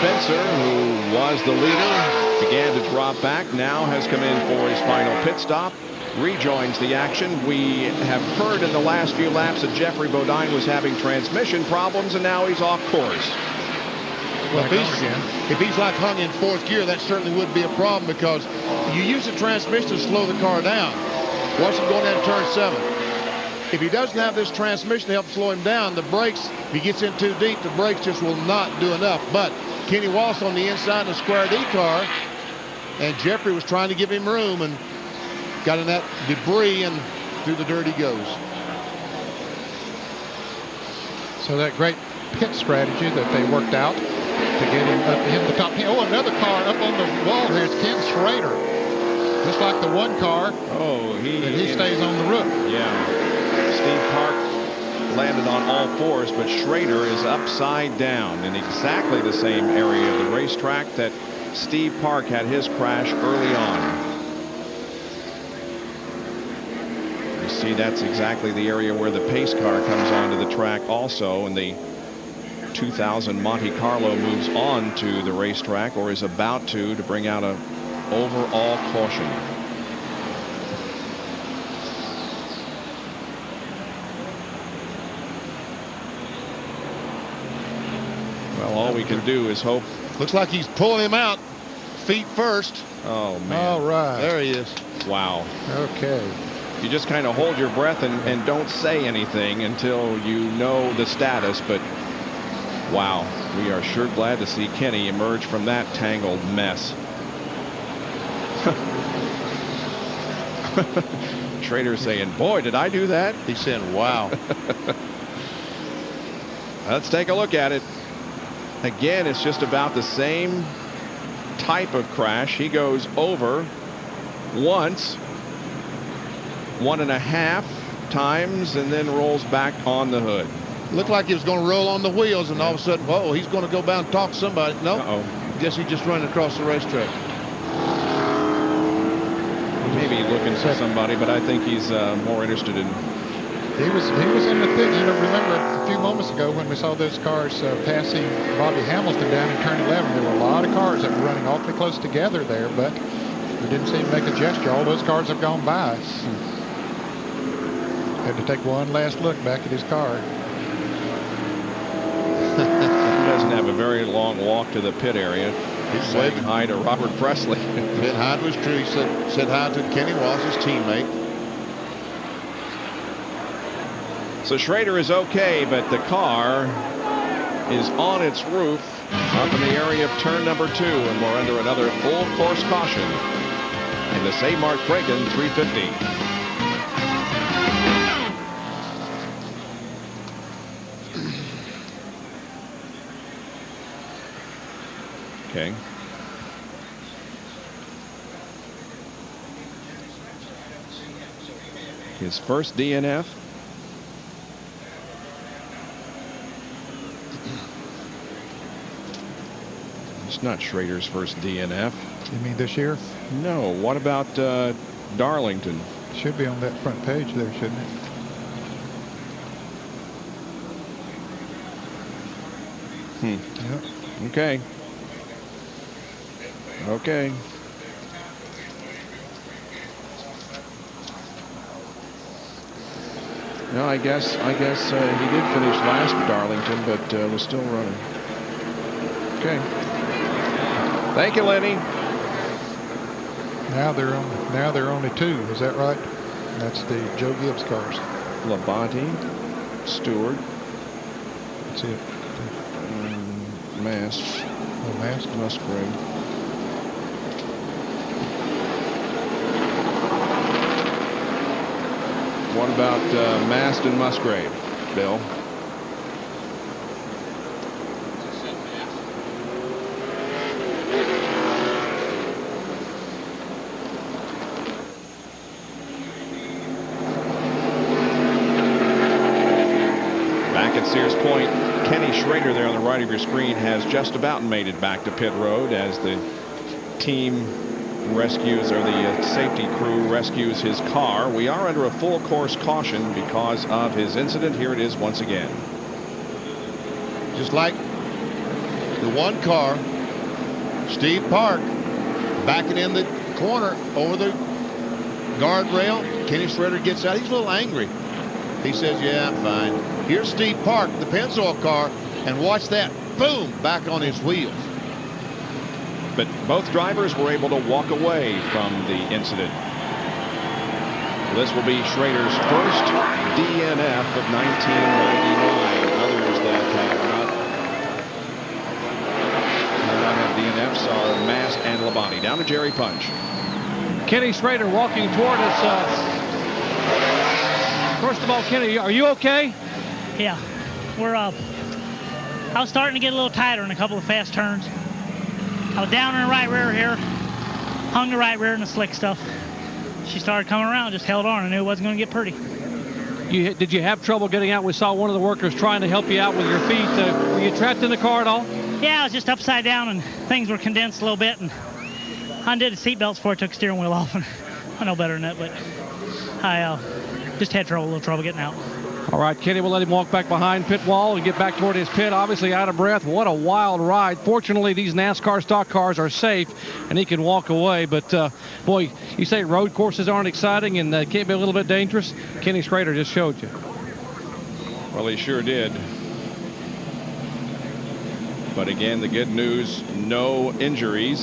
Spencer, who was the leader, began to drop back, now has come in for his final pit stop, rejoins the action. We have heard in the last few laps that Jeffrey Bodine was having transmission problems, and now he's off course. Well, if he's like hung in fourth gear, that certainly would be a problem, because you use the transmission to slow the car down. Watch him going down turn 7. If he doesn't have this transmission to help slow him down, the brakes, if he gets in too deep, the brakes just will not do enough. But Kenny Wallace on the inside of the Square D car, and Jeffrey was trying to give him room and got in that debris, and through the dirt he goes. So that great pit strategy that they worked out to get him up in the top 10. Oh, another car up on the wall there. It's Ken Schrader. Just like the one car. Oh, he stays on the roof. Yeah. Steve Park landed on all fours, but Schrader is upside down in exactly the same area of the racetrack that Steve Park had his crash early on. You see, that's exactly the area where the pace car comes onto the track also, and the 2000 Monte Carlo moves on to the racetrack, or is about to bring out a overall caution. Well, all we can do is hope. Looks like he's pulling him out feet first. Oh man. All right, there he is. Wow. Okay. You just kind of hold your breath and don't say anything until you know the status, but wow, we are sure glad to see Kenny emerge from that tangled mess. Schrader saying, boy, did I do that? He's saying, wow. Let's take a look at it. Again, it's just about the same type of crash. He goes over once, 1.5 times, and then rolls back on the hood. Looked like he was going to roll on the wheels, and all of a sudden, whoa, he's going to go down and talk to somebody. No, nope. Guess he just running across the racetrack. Maybe looking for somebody, but I think he's more interested in. He was in the pit. You know, remember a few moments ago when we saw those cars passing Bobby Hamilton down in turn 11, there were a lot of cars that were running awfully close together there, but we didn't see him make a gesture. All those cars have gone by. Had to take one last look back at his car. He doesn't have a very long walk to the pit area. He's saying hi to Robert Presley. Said hi to his crew. He said hi to Kenny Wallace's teammate. So Schrader is okay, but the car is on its roof up in the area of turn number 2, and we're under another full course caution in the St. Mart Kragen 350. Okay. His first DNF. It's not Schrader's first DNF. You mean this year? No. What about Darlington? Should be on that front page there, shouldn't it? Yep. Okay. Okay. No, I guess he did finish last at Darlington, but was still running. Okay. Thank you, Lenny. Now they're only 2. Is that right? That's the Joe Gibbs cars. Labonte, Stewart. That's it. Mast. Oh, Mast. Musgrave. What about Mast and Musgrave, Bill? Back at Sears Point, Kenny Schrader there on the right of your screen has just about made it back to pit road as the team rescues, or the safety crew rescues his car. We are under a full course caution because of his incident. Here it is once again. Just like the one car Steve Park backing in the corner over the guardrail. Kenny Schrader gets out. He's a little angry. He says, yeah, I'm fine. Here's Steve Park, the Pennzoil car, and watch that. Boom, back on his wheels. But both drivers were able to walk away from the incident. This will be Schrader's first DNF of 1999. Others that have not had DNFs are Mast and Labonte. Down to Jerry Punch. Kenny Schrader walking toward us. First of all, Kenny, are you okay? Yeah, we're up. I was starting to get a little tighter in a couple of fast turns. I was down in the right rear here, hung the right rear in the slick stuff. She started coming around, just held on. I knew it wasn't going to get pretty. Did you have trouble getting out? We saw one of the workers trying to help you out with your feet. Were you trapped in the car at all? Yeah, I was just upside down and things were condensed a little bit. And undid the seat belts before I took the steering wheel off. And I know better than that, but I just had a little trouble getting out. All right, Kenny, we'll let him walk back behind pit wall and get back toward his pit. Obviously out of breath. What a wild ride. Fortunately, these NASCAR stock cars are safe, and he can walk away. But, boy, you say road courses aren't exciting and can't be a little bit dangerous. Kenny Schrader just showed you. Well, he sure did. But again, the good news, no injuries.